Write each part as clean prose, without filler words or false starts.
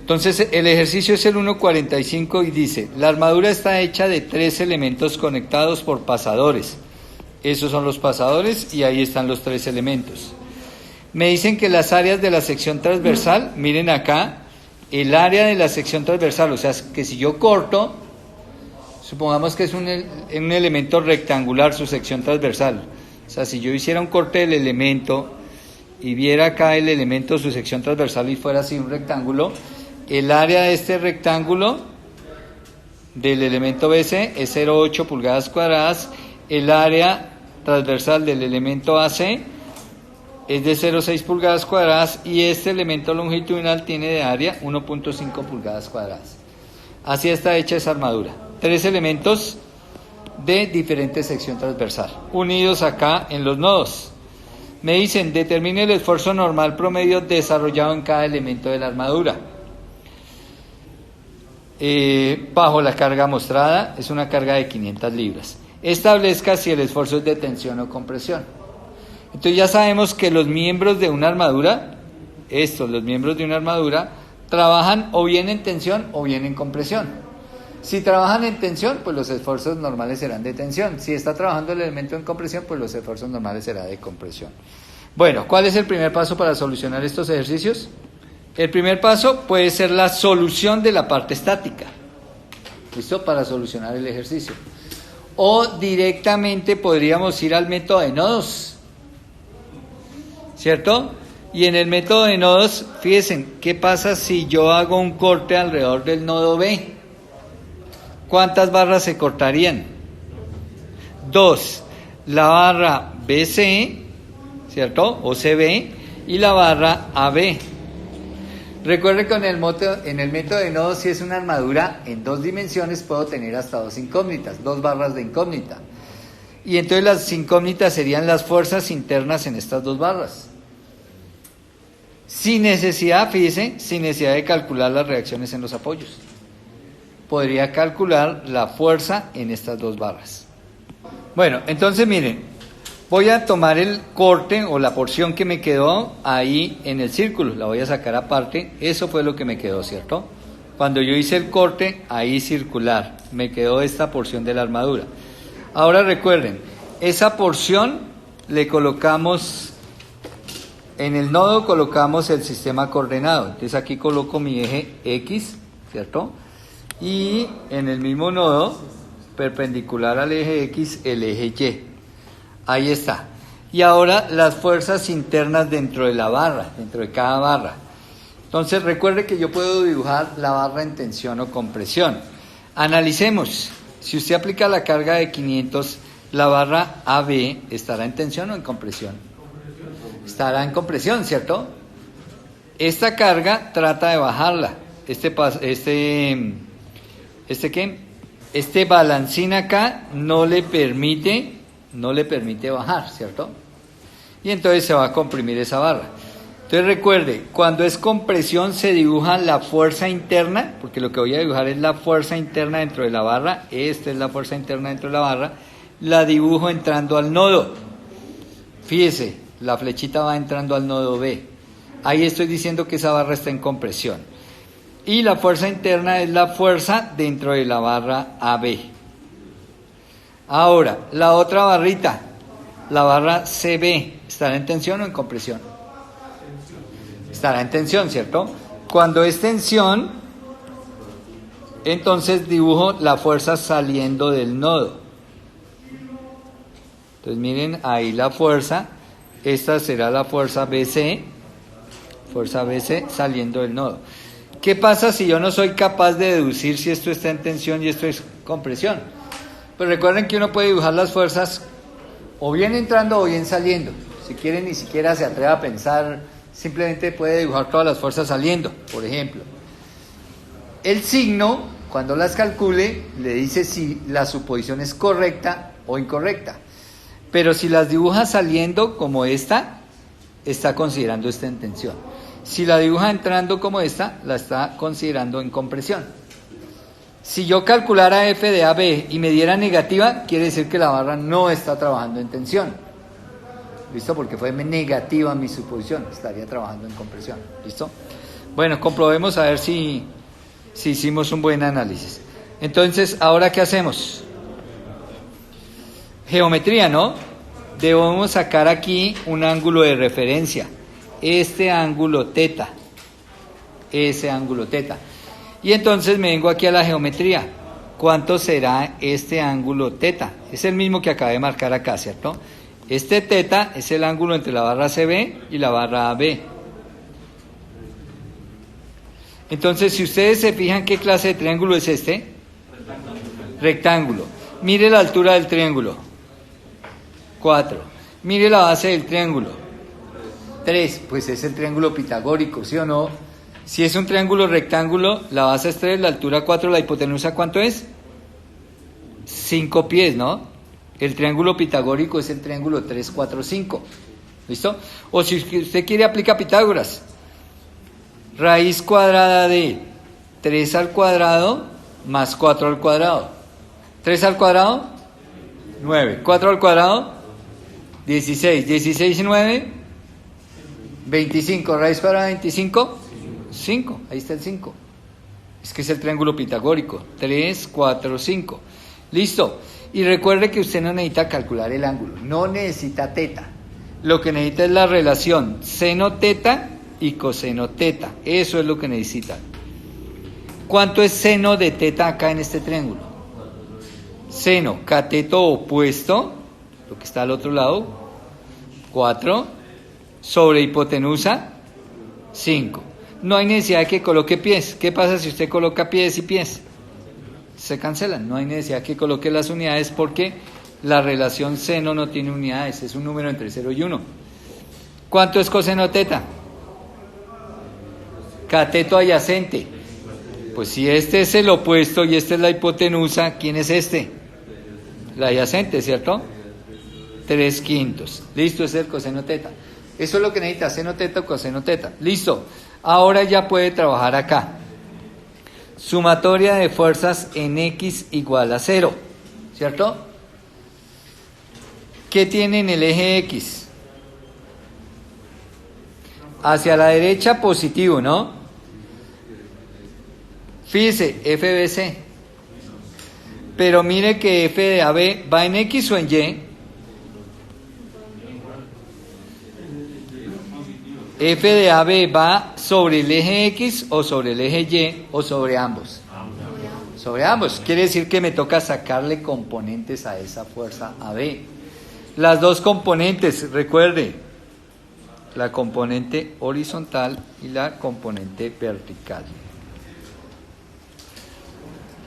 Entonces el ejercicio es el 1.45 y dice, la armadura está hecha de 3 elementos conectados por pasadores. Esos son los pasadores y ahí están los 3 elementos. Me dicen que las áreas de la sección transversal, miren acá, el área de la sección transversal, o sea, que si yo corto, supongamos que es un elemento rectangular su sección transversal. O sea, si yo hiciera un corte del elemento y viera acá el elemento, su sección transversal y fuera así un rectángulo, el área de este rectángulo del elemento BC es 0,8 pulgadas cuadradas, el área transversal del elemento AC es de 0,6 pulgadas cuadradas y este elemento longitudinal tiene de área 1,5 pulgadas cuadradas. Así está hecha esa armadura. 3 elementos de diferente sección transversal, unidos acá en los nodos. Me dicen, determine el esfuerzo normal promedio desarrollado en cada elemento de la armadura. Bajo la carga mostrada, es una carga de 500 libras. Establezca si el esfuerzo es de tensión o compresión. Entonces ya sabemos que los miembros de una armadura, los miembros de una armadura, trabajan o bien en tensión o bien en compresión. Si trabajan en tensión, pues los esfuerzos normales serán de tensión. Si está trabajando el elemento en compresión, pues los esfuerzos normales serán de compresión. Bueno, ¿cuál es el primer paso para solucionar estos ejercicios? El primer paso puede ser la solución de la parte estática. ¿Listo? Para solucionar el ejercicio. O directamente podríamos ir al método de nodos. ¿Cierto? Y en el método de nodos, fíjense, ¿qué pasa si yo hago un corte alrededor del nodo B? ¿Cuántas barras se cortarían? 2. La barra BC, ¿cierto? O CB, y la barra AB. Recuerde que en el método de nodos, si es una armadura en 2 dimensiones, puedo tener hasta 2 incógnitas, 2 barras de incógnita. Y entonces las incógnitas serían las fuerzas internas en estas 2 barras. Sin necesidad, fíjense, sin necesidad de calcular las reacciones en los apoyos. Podría calcular la fuerza en estas 2 barras. Bueno, entonces miren, voy a tomar el corte o la porción que me quedó ahí en el círculo, la voy a sacar aparte, eso fue lo que me quedó, ¿cierto? Cuando yo hice el corte, ahí circular, me quedó esta porción de la armadura. Ahora recuerden, esa porción le colocamos, en el nodo colocamos el sistema coordenado, entonces aquí coloco mi eje X, ¿cierto? Y en el mismo nodo, perpendicular al eje X, el eje Y. Ahí está. Y ahora las fuerzas internas dentro de la barra, dentro de cada barra. Entonces recuerde que yo puedo dibujar la barra en tensión o compresión. Analicemos. Si usted aplica la carga de 500, la barra AB estará en tensión o en compresión. Estará en compresión, ¿cierto? Esta carga trata de bajarla. Este balancín acá no le permite bajar, ¿cierto? Y entonces se va a comprimir esa barra. Entonces recuerde, cuando es compresión se dibuja la fuerza interna, porque lo que voy a dibujar es la fuerza interna dentro de la barra, esta es la fuerza interna dentro de la barra, la dibujo entrando al nodo. Fíjese, la flechita va entrando al nodo B. Ahí estoy diciendo que esa barra está en compresión. Y la fuerza interna es la fuerza dentro de la barra AB. Ahora, la otra barrita, la barra CB, ¿estará en tensión o en compresión? Estará en tensión, ¿cierto? Cuando es tensión, entonces dibujo la fuerza saliendo del nodo. Entonces miren, ahí la fuerza, esta será la fuerza BC saliendo del nodo. ¿Qué pasa si yo no soy capaz de deducir si esto está en tensión y esto es compresión? Pues recuerden que uno puede dibujar las fuerzas o bien entrando o bien saliendo. Si quiere ni siquiera se atreve a pensar, simplemente puede dibujar todas las fuerzas saliendo, por ejemplo. El signo, cuando las calcule, le dice si la suposición es correcta o incorrecta. Pero si las dibuja saliendo como esta, está considerando esta en tensión. Si la dibuja entrando como esta, la está considerando en compresión. Si yo calculara F de AB y me diera negativa, quiere decir que la barra no está trabajando en tensión. ¿Listo? Porque fue negativa mi suposición, estaría trabajando en compresión. ¿Listo? Bueno, comprobemos a ver si hicimos un buen análisis. Entonces, ¿ahora qué hacemos? Geometría, ¿no? Debemos sacar aquí un ángulo de referencia. Este ángulo teta. Ese ángulo teta. Y entonces me vengo aquí a la geometría. ¿Cuánto será este ángulo teta? Es el mismo que acabé de marcar acá, ¿cierto? Este teta es el ángulo entre la barra CB y la barra AB. Entonces, si ustedes se fijan, ¿qué clase de triángulo es este? Rectángulo. Mire la altura del triángulo. 4. Mire la base del triángulo. 3. Pues es el triángulo pitagórico, ¿sí o no? Si es un triángulo rectángulo, la base es 3, la altura 4, la hipotenusa ¿cuánto es? 5 pies, ¿no? El triángulo pitagórico es el triángulo 3, 4, 5. ¿Listo? O si usted quiere, aplica Pitágoras. Raíz cuadrada de 3 al cuadrado más 4 al cuadrado. 3 al cuadrado, 9. 4 al cuadrado, 16. 16 y 9, 25. Raíz cuadrada de 25, 5. Ahí está el 5. Es que es el triángulo pitagórico. 3, 4, 5. Listo. Y recuerde que usted no necesita calcular el ángulo. No necesita teta. Lo que necesita es la relación seno teta y coseno teta. Eso es lo que necesita. ¿Cuánto es seno de teta acá en este triángulo? Seno, cateto opuesto, lo que está al otro lado, 4, sobre hipotenusa, 5. No hay necesidad de que coloque pies. ¿Qué pasa si usted coloca pies y pies? Se cancelan. No hay necesidad de que coloque las unidades porque la relación seno no tiene unidades. Es un número entre 0 y 1. ¿Cuánto es coseno teta? Cateto adyacente. Pues si este es el opuesto y esta es la hipotenusa, ¿quién es este? La adyacente, ¿cierto? 3/5. Listo, ese es el coseno teta. Eso es lo que necesita, seno teta o coseno teta. Listo. Ahora ya puede trabajar acá. Sumatoria de fuerzas en X igual a 0, ¿cierto? ¿Qué tiene en el eje X? Hacia la derecha positivo, ¿no? Fíjese, FBC. Pero mire que F de AB va en X o en Y. F de AB va sobre el eje X o sobre el eje Y o sobre ambos. Sobre ambos. Quiere decir que me toca sacarle componentes a esa fuerza AB. Las dos componentes, recuerde, la componente horizontal y la componente vertical.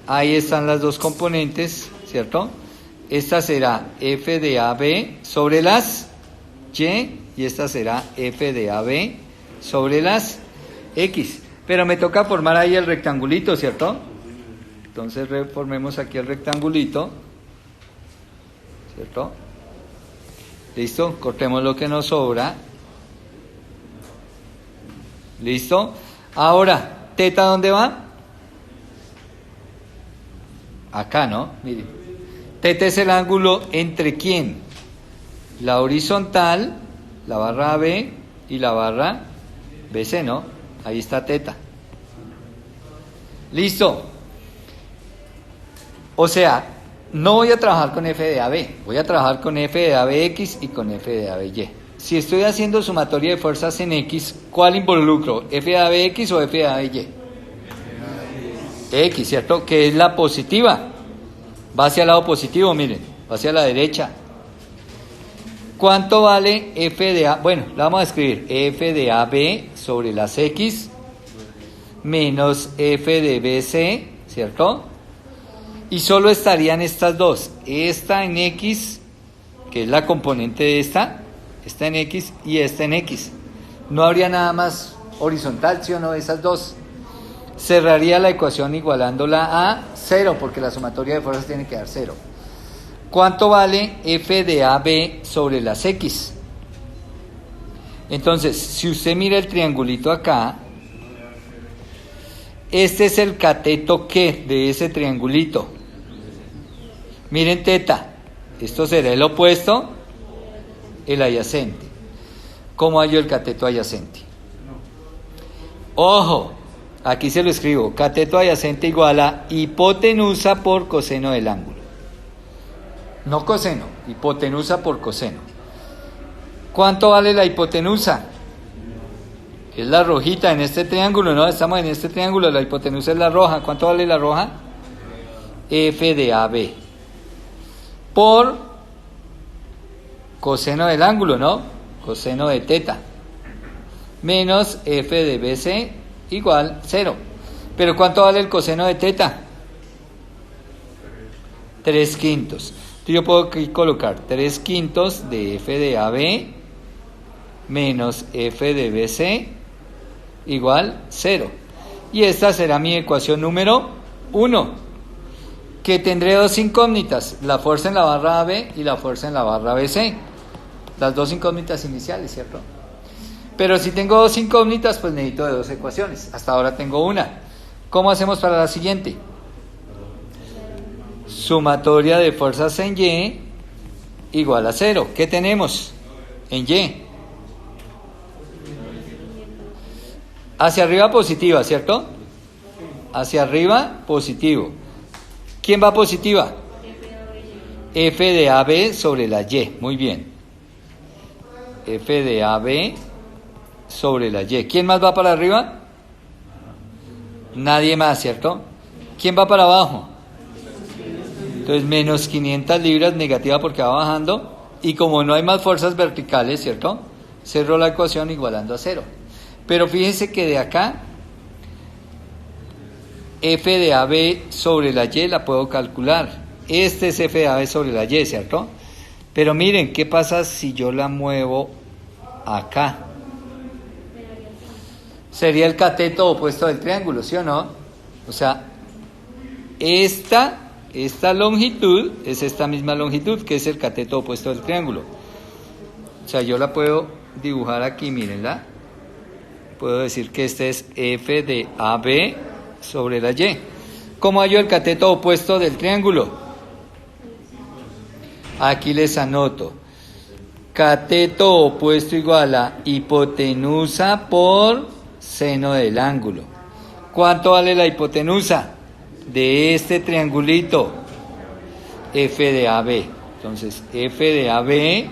Ahí están las dos componentes, ¿cierto? Esta será F de AB sobre las Y y esta será F de AB sobre las X. Pero me toca formar ahí el rectangulito, ¿cierto? Entonces reformemos aquí el rectangulito, ¿cierto? ¿Listo? Cortemos lo que nos sobra. ¿Listo? Ahora, ¿teta dónde va? Acá, ¿no? Mire. Teta es el ángulo entre ¿quién? La horizontal, la barra AB y la barra BC, ¿no? Ahí está teta. Listo. O sea, no voy a trabajar con F de AB, voy a trabajar con F de ABX y con F de ABY. Si estoy haciendo sumatoria de fuerzas en X, ¿cuál involucro? ¿F de ABX o F de ABY? X, ¿cierto? Que es la positiva. Va hacia el lado positivo, miren, va hacia la derecha. ¿Cuánto vale F de A? Bueno, la vamos a escribir. F de AB sobre las X menos F de BC, ¿cierto? Y solo estarían estas dos. Esta en X, que es la componente de esta en X y esta en X. No habría nada más horizontal, ¿sí o no? Esas dos. Cerraría la ecuación igualándola a 0, porque la sumatoria de fuerzas tiene que dar 0. ¿Cuánto vale F de AB sobre las X? Entonces, si usted mira el triangulito acá, este es el cateto ¿qué? De ese triangulito. Miren teta, esto será el opuesto, el adyacente. ¿Cómo hallo el cateto adyacente? Ojo, aquí se lo escribo. Cateto adyacente igual a hipotenusa por coseno del ángulo. No coseno, hipotenusa por coseno. ¿Cuánto vale la hipotenusa? Es la rojita en este triángulo, ¿no? Estamos en este triángulo, la hipotenusa es la roja. ¿Cuánto vale la roja? F de AB. Por coseno del ángulo, ¿no? Coseno de teta. Menos F de BC igual 0. ¿Pero cuánto vale el coseno de teta? 3/5. Entonces yo puedo aquí colocar 3/5 de F de AB menos F de BC igual 0. Y esta será mi ecuación número 1, que tendré dos incógnitas, la fuerza en la barra AB y la fuerza en la barra BC. Las dos incógnitas iniciales, ¿cierto? Pero si tengo dos incógnitas, pues necesito de dos ecuaciones. Hasta ahora tengo una. ¿Cómo hacemos para la siguiente? Sumatoria de fuerzas en Y igual a 0. ¿Qué tenemos en Y? Hacia arriba positiva, ¿cierto? Hacia arriba positivo. ¿Quién va positiva? F de AB sobre la Y. Muy bien. F de AB sobre la Y. ¿Quién más va para arriba? Nadie más, ¿cierto? ¿Quién va para abajo? Entonces menos 500 libras negativa porque va bajando. Y como no hay más fuerzas verticales, ¿cierto? Cerro la ecuación igualando a 0. Pero fíjense que de acá, F de AB sobre la Y la puedo calcular. Este es F de AB sobre la Y, ¿cierto? Pero miren, ¿qué pasa si yo la muevo acá? Sería el cateto opuesto del triángulo, ¿sí o no? O sea, esta longitud es esta misma longitud, que es el cateto opuesto del triángulo. O sea, yo la puedo dibujar aquí, mírenla. Puedo decir que este es F de AB sobre la Y. ¿Cómo hallo el cateto opuesto del triángulo? Aquí les anoto. Cateto opuesto igual a hipotenusa por seno del ángulo. ¿Cuánto vale la hipotenusa de este triangulito? F de AB. Entonces, F de AB,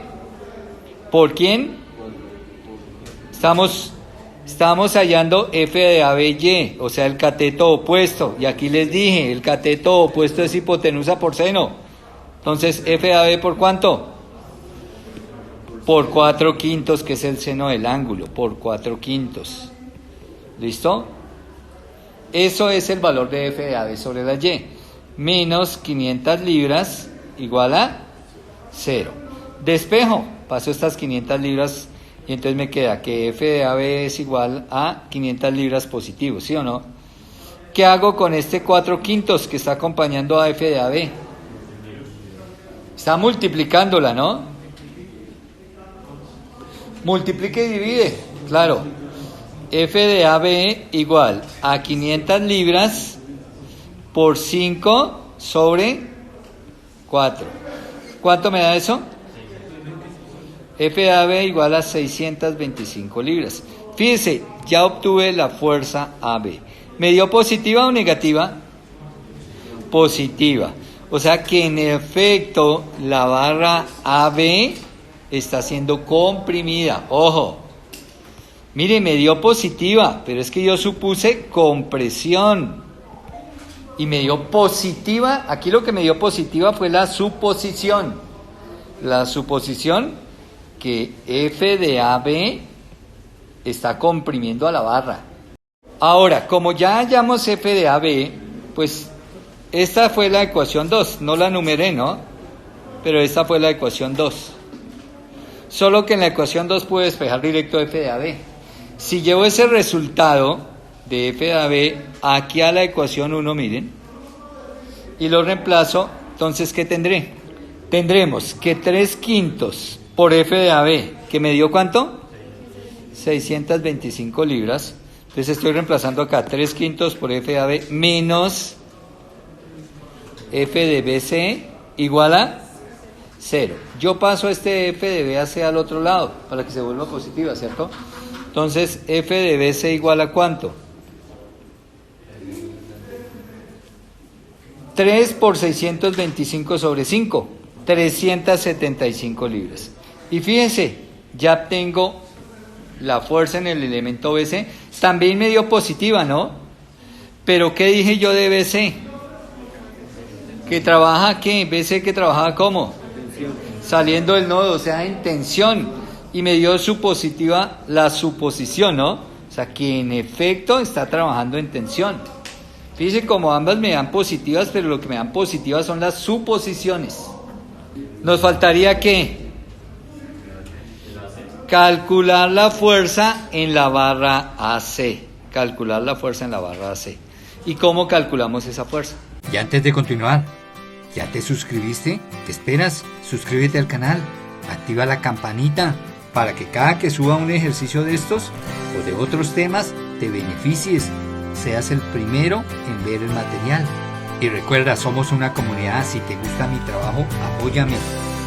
¿por quién? Estamos hallando F de ABY, o sea, el cateto opuesto. Y aquí les dije, el cateto opuesto es hipotenusa por seno. Entonces, F de AB, ¿por cuánto? Por 4/5, que es el seno del ángulo, por 4/5. ¿Listo? Eso es el valor de F de AB sobre la Y. Menos 500 libras igual a 0. Despejo, paso estas 500 libras y entonces me queda que F de AB es igual a 500 libras positivo, ¿sí o no? ¿Qué hago con este 4/5 que está acompañando a F de AB? Está multiplicándola, ¿no? Multiplica y divide, claro. F de AB igual a 500 libras por 5 sobre 4. ¿Cuánto me da eso? F de AB igual a 625 libras. Fíjense, ya obtuve la fuerza AB. ¿Me dio positiva o negativa? Positiva. O sea que en efecto la barra AB está siendo comprimida. Ojo. Mire, me dio positiva, pero es que yo supuse compresión. Y me dio positiva, aquí lo que me dio positiva fue la suposición. La suposición que F de AB está comprimiendo a la barra. Ahora, como ya hallamos F de AB, pues esta fue la ecuación 2. No la numeré, ¿no? Pero esta fue la ecuación 2. Solo que en la ecuación 2 puedo despejar directo F de AB. Si llevo ese resultado de F de AB aquí a la ecuación 1, miren, y lo reemplazo, entonces, ¿qué tendré? Tendremos que 3/5 por F de AB, que me dio ¿cuánto? 625 libras. Entonces estoy reemplazando acá 3/5 por F de AB menos F de BC igual a 0. Yo paso este F de BAC al otro lado para que se vuelva positiva, ¿cierto? Entonces, F de BC igual a ¿cuánto? 3 por 625 sobre 5, 375 libras. Y fíjense, ya tengo la fuerza en el elemento BC. También me dio positiva, ¿no? Pero ¿qué dije yo de BC? Que trabaja, ¿qué? BC que trabajaba ¿cómo? Saliendo del nodo, o sea, en tensión. Y me dio su positiva la suposición, ¿no? O sea, que en efecto está trabajando en tensión. Fíjense como ambas me dan positivas, pero lo que me dan positivas son las suposiciones. Nos faltaría ¿qué? Calcular la fuerza en la barra AC. Calcular la fuerza en la barra AC. ¿Y cómo calculamos esa fuerza? Y antes de continuar, ¿ya te suscribiste? ¿Qué esperas? Suscríbete al canal, activa la campanita para que cada que suba un ejercicio de estos o de otros temas te beneficies, seas el primero en ver el material. Y recuerda, somos una comunidad. Si te gusta mi trabajo, apóyame.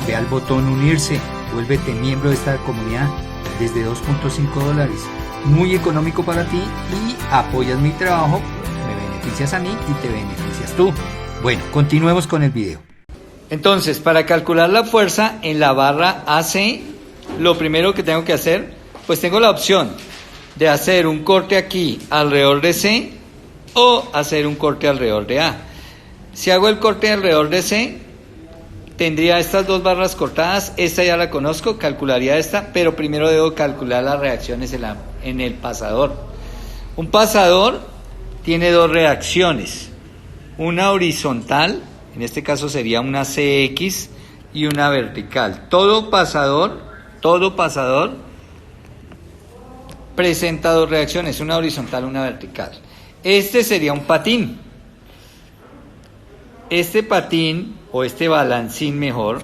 Ve al botón unirse, vuélvete miembro de esta comunidad desde $2.5. Muy económico para ti y apoyas mi trabajo, me beneficias a mí y te beneficias tú. Bueno, continuemos con el video. Entonces, para calcular la fuerza en la barra AC, lo primero que tengo que hacer, pues tengo la opción de hacer un corte aquí alrededor de C o hacer un corte alrededor de A. Si hago el corte alrededor de C, tendría estas dos barras cortadas. Esta ya la conozco, calcularía esta, pero primero debo calcular las reacciones en el pasador. Un pasador tiene dos reacciones, una horizontal, en este caso sería una CX, y una vertical. Todo pasador presenta dos reacciones, una horizontal, una vertical. Este sería un patín. Este patín, o este balancín mejor,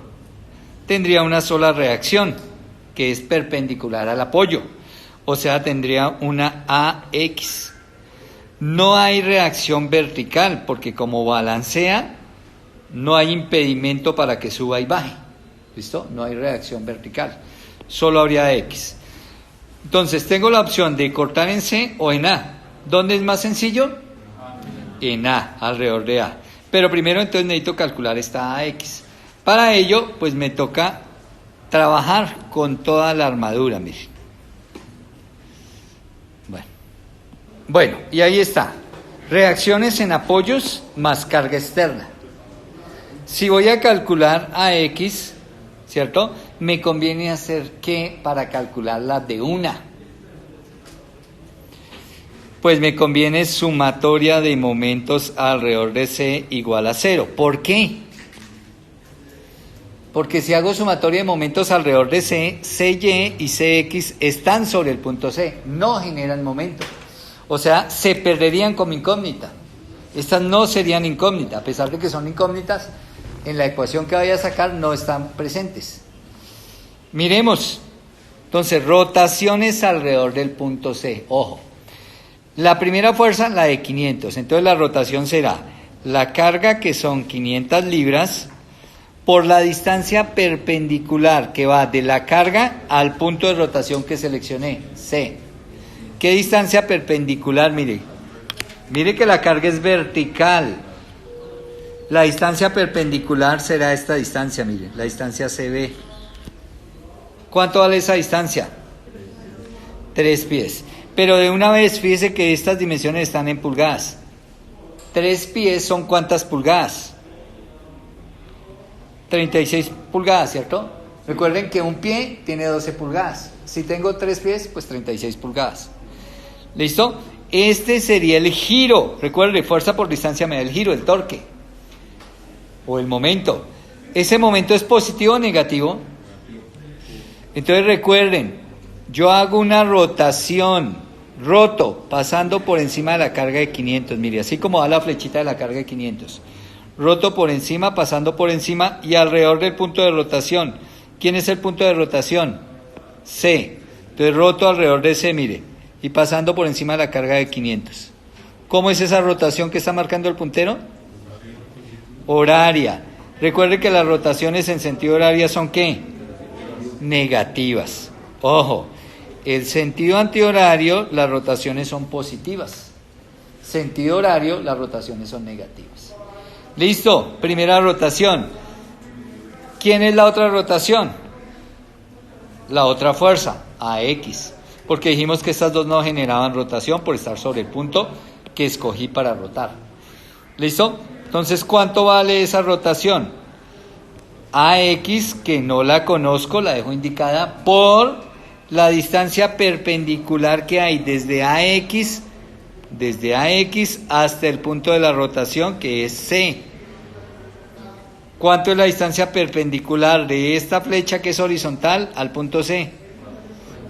tendría una sola reacción, que es perpendicular al apoyo. O sea, tendría una AX. No hay reacción vertical, porque como balancea, no hay impedimento para que suba y baje. ¿Listo? No hay reacción vertical. Solo habría X. Entonces, tengo la opción de cortar en C o en A. ¿Dónde es más sencillo? En A, alrededor de A. Pero primero entonces necesito calcular esta AX. Para ello, pues me toca trabajar con toda la armadura, miren. Bueno, y ahí está. Reacciones en apoyos más carga externa. Si voy a calcular AX, ¿cierto? Me conviene hacer ¿qué para calcularla de una? Pues me conviene sumatoria de momentos alrededor de C igual a 0. ¿Por qué? Porque si hago sumatoria de momentos alrededor de C, CY y CX están sobre el punto C, no generan momentos. O sea, se perderían como incógnita. Estas no serían incógnitas, a pesar de que son incógnitas, en la ecuación que vaya a sacar no están presentes. Miremos, entonces, rotaciones alrededor del punto C. Ojo, la primera fuerza, la de 500. Entonces la rotación será la carga, que son 500 libras, por la distancia perpendicular que va de la carga al punto de rotación que seleccioné, C. ¿Qué distancia perpendicular? Mire que la carga es vertical. La distancia perpendicular será esta distancia, mire, la distancia CB. ¿Cuánto vale esa distancia? 3 pies. Pero de una vez, fíjese que estas dimensiones están en pulgadas. 3 pies son ¿cuántas pulgadas? 36 pulgadas, ¿cierto? Recuerden que un pie tiene 12 pulgadas. Si tengo 3 pies, pues 36 pulgadas. ¿Listo? Este sería el giro. Recuerden, fuerza por distancia me da el giro, el torque. O el momento. ¿Ese momento es positivo o negativo? Entonces recuerden, yo hago una rotación, roto, pasando por encima de la carga de 500. Mire, así como va la flechita de la carga de 500. Roto por encima, pasando por encima y alrededor del punto de rotación. ¿Quién es el punto de rotación? C. Entonces roto alrededor de C, mire, y pasando por encima de la carga de 500. ¿Cómo es esa rotación que está marcando el puntero? Horaria. Recuerde que las rotaciones en sentido horaria son ¿qué? Negativas. Ojo, el sentido antihorario, las rotaciones son positivas. Sentido horario, las rotaciones son negativas. Listo, primera rotación. ¿Quién es la otra rotación? La otra fuerza, AX. Porque dijimos que estas dos no generaban rotación por estar sobre el punto que escogí para rotar. ¿Listo? Entonces, ¿cuánto vale esa rotación? AX, que no la conozco, la dejo indicada por la distancia perpendicular que hay desde AX hasta el punto de la rotación, que es C. ¿Cuánto es la distancia perpendicular de esta flecha que es horizontal al punto C?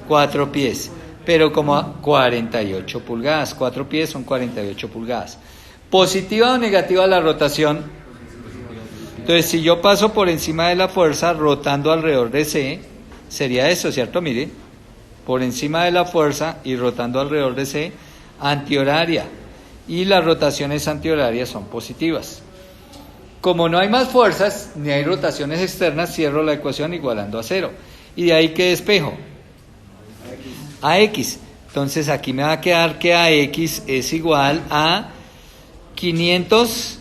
4 pies, pero como 48 pulgadas. 4 pies son 48 pulgadas. ¿Positiva o negativa la rotación? Entonces, si yo paso por encima de la fuerza rotando alrededor de C, sería eso, ¿cierto? Mire, por encima de la fuerza y rotando alrededor de C, antihoraria. Y las rotaciones antihorarias son positivas. Como no hay más fuerzas, ni hay rotaciones externas, cierro la ecuación igualando a 0. Y de ahí que despejo AX. Entonces aquí me va a quedar que AX es igual a 500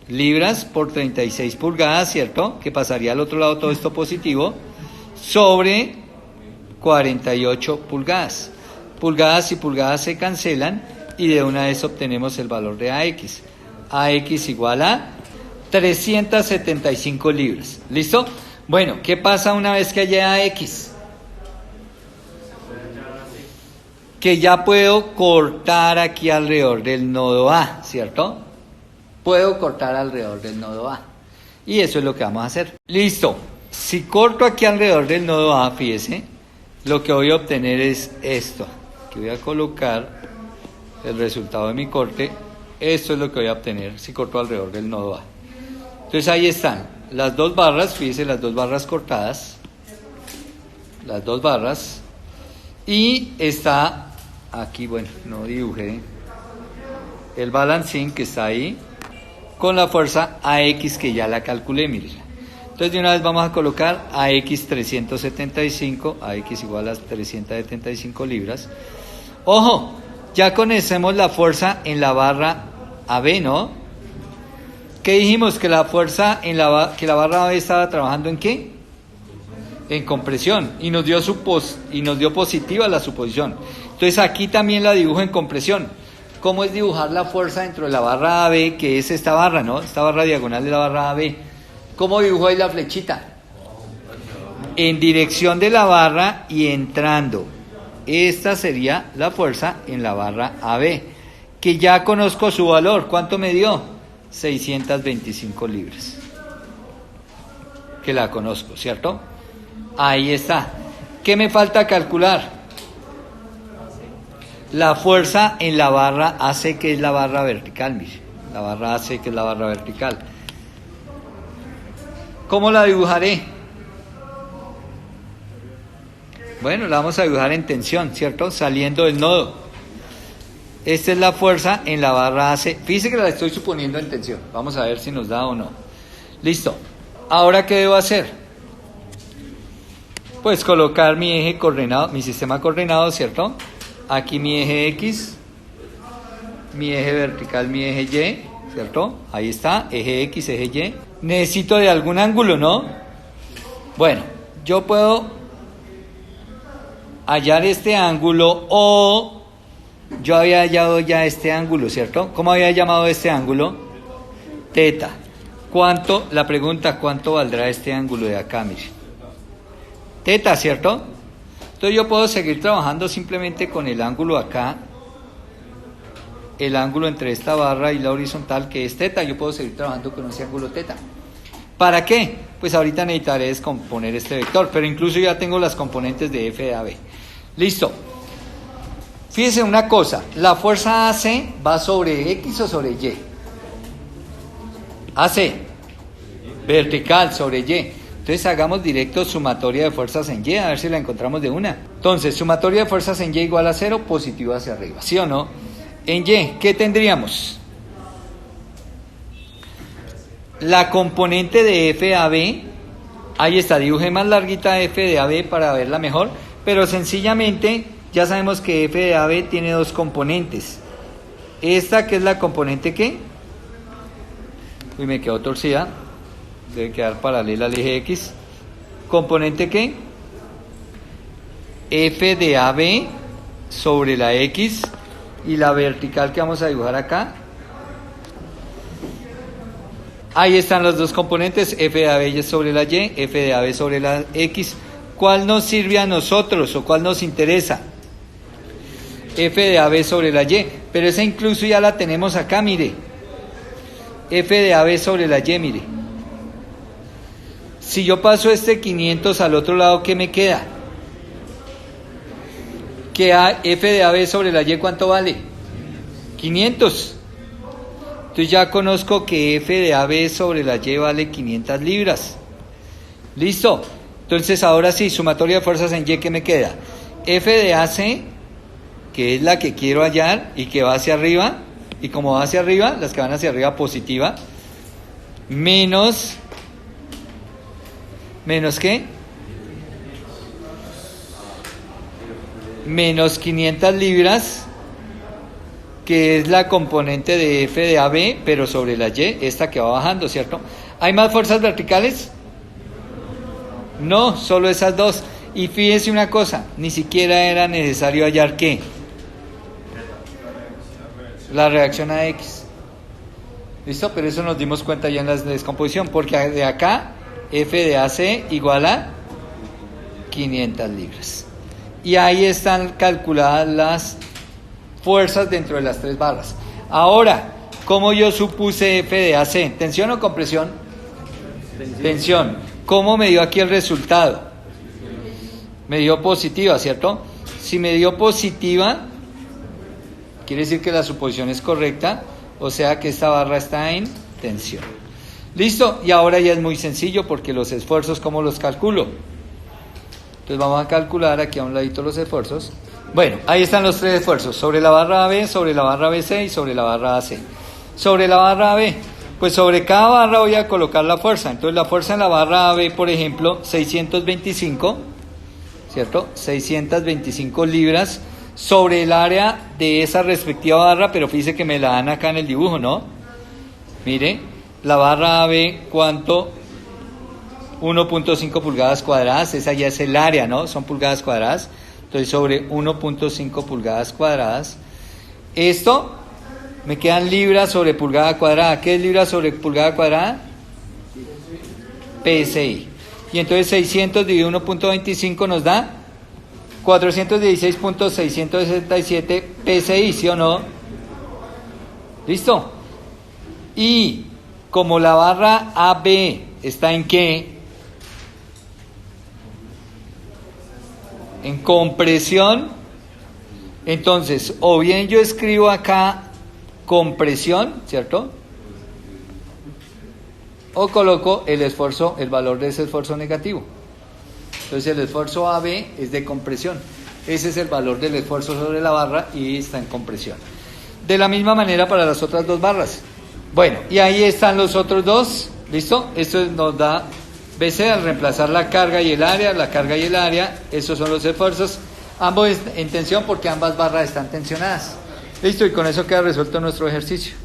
libras por 36 pulgadas, ¿cierto? Que pasaría al otro lado todo esto positivo, sobre 48 pulgadas. Pulgadas y pulgadas se cancelan y de una vez obtenemos el valor de AX. AX igual a 375 libras. ¿Listo? Bueno, ¿qué pasa una vez que haya AX? Que ya puedo cortar aquí alrededor del nodo A, ¿cierto? Puedo cortar alrededor del nodo A. Y eso es lo que vamos a hacer. Listo. Si corto aquí alrededor del nodo A, fíjese, lo que voy a obtener es esto. Que voy a colocar el resultado de mi corte. Esto es lo que voy a obtener si corto alrededor del nodo A. Entonces ahí están las dos barras, fíjese, las dos barras cortadas. Las dos barras. Y está aquí, bueno, no dibujé el balancín que está ahí con la fuerza AX que ya la calculé, miren. Entonces de una vez vamos a colocar AX 375, AX igual a 375 libras. Ojo, ya conocemos la fuerza en la barra AB, ¿no? ¿Qué dijimos? Que la fuerza en que la barra AB estaba trabajando ¿en qué? En compresión, y nos dio positiva la suposición. Entonces aquí también la dibujo en compresión. ¿Cómo es dibujar la fuerza dentro de la barra AB, que es esta barra, ¿no? Esta barra diagonal de la barra AB. ¿Cómo dibujo ahí la flechita? En dirección de la barra y entrando. Esta sería la fuerza en la barra AB, que ya conozco su valor. ¿Cuánto me dio? 625 libras. Que la conozco, ¿cierto? Ahí está. ¿Qué me falta calcular? La fuerza en la barra AC, que es la barra vertical, mire. La barra AC, que es la barra vertical. ¿Cómo la dibujaré? Bueno, la vamos a dibujar en tensión, ¿cierto? Saliendo del nodo. Esta es la fuerza en la barra AC. Fíjese que la estoy suponiendo en tensión. Vamos a ver si nos da o no. Listo. ¿Ahora qué debo hacer? Pues colocar mi eje coordenado, mi sistema coordenado, ¿cierto? Aquí mi eje X, mi eje vertical, mi eje Y, ¿cierto? Ahí está, eje X, eje Y. Necesito de algún ángulo, ¿no? Bueno, yo puedo hallar este ángulo o yo había hallado ya este ángulo, ¿cierto? ¿Cómo había llamado este ángulo? Teta. ¿Cuánto? La pregunta, ¿cuánto valdrá este ángulo de acá, mire? Teta, ¿cierto? Entonces yo puedo seguir trabajando simplemente con el ángulo acá, el ángulo entre esta barra y la horizontal, que es teta. Yo puedo seguir trabajando con ese ángulo teta. ¿Para qué? Pues ahorita necesitaré descomponer este vector, pero incluso ya tengo las componentes de F de AB. Listo. Fíjense una cosa, la fuerza AC va sobre X o sobre Y. AC, vertical sobre Y. Entonces hagamos directo sumatoria de fuerzas en Y, a ver si la encontramos de una. Entonces, sumatoria de fuerzas en Y igual a 0, positivo hacia arriba, ¿sí o no? En Y, ¿qué tendríamos? La componente de F de AB, ahí está, dibujé más larguita F de AB para verla mejor, pero sencillamente ya sabemos que F de AB tiene dos componentes. Esta que es la componente ¿qué? Uy, me quedó torcida, debe quedar paralela al eje X. ¿Componente qué? F de AB sobre la X, y la vertical que vamos a dibujar acá. Ahí están los dos componentes, F de AB sobre la Y, F de AB sobre la X. ¿Cuál nos sirve a nosotros o cuál nos interesa? F de AB sobre la Y, pero esa incluso ya la tenemos acá, mire. F de AB sobre la Y, mire. Si yo paso este 500 al otro lado, ¿qué me queda? Que F de AB sobre la Y, ¿cuánto vale? 500. Entonces ya conozco que F de AB sobre la Y vale 500 libras. ¿Listo? Entonces ahora sí, sumatoria de fuerzas en Y, ¿qué me queda? F de AC, que es la que quiero hallar y que va hacia arriba, y como va hacia arriba, las que van hacia arriba positiva, menos ¿qué? Menos 500 libras, que es la componente de F de AB, pero sobre la Y, esta que va bajando, ¿cierto? ¿Hay más fuerzas verticales? No, solo esas dos. Y fíjese una cosa, ni siquiera era necesario hallar ¿qué? La reacción a X. ¿Listo? Pero eso nos dimos cuenta ya en la descomposición, porque de acá F de AC igual a 500 libras. Y ahí están calculadas las fuerzas dentro de las tres barras. Ahora, ¿cómo yo supuse F de AC? ¿Tensión o compresión? Tensión. ¿Cómo me dio aquí el resultado? Me dio positiva, ¿cierto? Si me dio positiva, quiere decir que la suposición es correcta, o sea que esta barra está en tensión. ¿Listo? Y ahora ya es muy sencillo porque los esfuerzos, ¿cómo los calculo? Entonces vamos a calcular aquí a un ladito los esfuerzos. Bueno, ahí están los tres esfuerzos, sobre la barra AB, sobre la barra BC y sobre la barra AC. Sobre la barra AB, pues sobre cada barra voy a colocar la fuerza. Entonces la fuerza en la barra AB, por ejemplo, 625, ¿cierto? 625 libras sobre el área de esa respectiva barra, pero fíjese que me la dan acá en el dibujo, ¿no? Mire, la barra AB, ¿cuánto? 1.5 pulgadas cuadradas, esa ya es el área, ¿no? Son pulgadas cuadradas. Entonces sobre 1.5 pulgadas cuadradas. Esto me quedan libras sobre pulgada cuadrada. ¿Qué es libras sobre pulgada cuadrada? PSI. Y entonces 600 dividido 1.25 nos da 416.667 PSI, ¿sí o no? ¿Listo? Y como la barra AB está en ¿qué? En compresión, entonces o bien yo escribo acá compresión, ¿cierto? O coloco el esfuerzo, el valor de ese esfuerzo negativo. Entonces el esfuerzo AB es de compresión. Ese es el valor del esfuerzo sobre la barra y está en compresión. De la misma manera para las otras dos barras. Bueno, y ahí están los otros dos. ¿Listo? Esto nos da BC al reemplazar la carga y el área, esos son los esfuerzos, ambos en tensión porque ambas barras están tensionadas. Listo, y con eso queda resuelto nuestro ejercicio.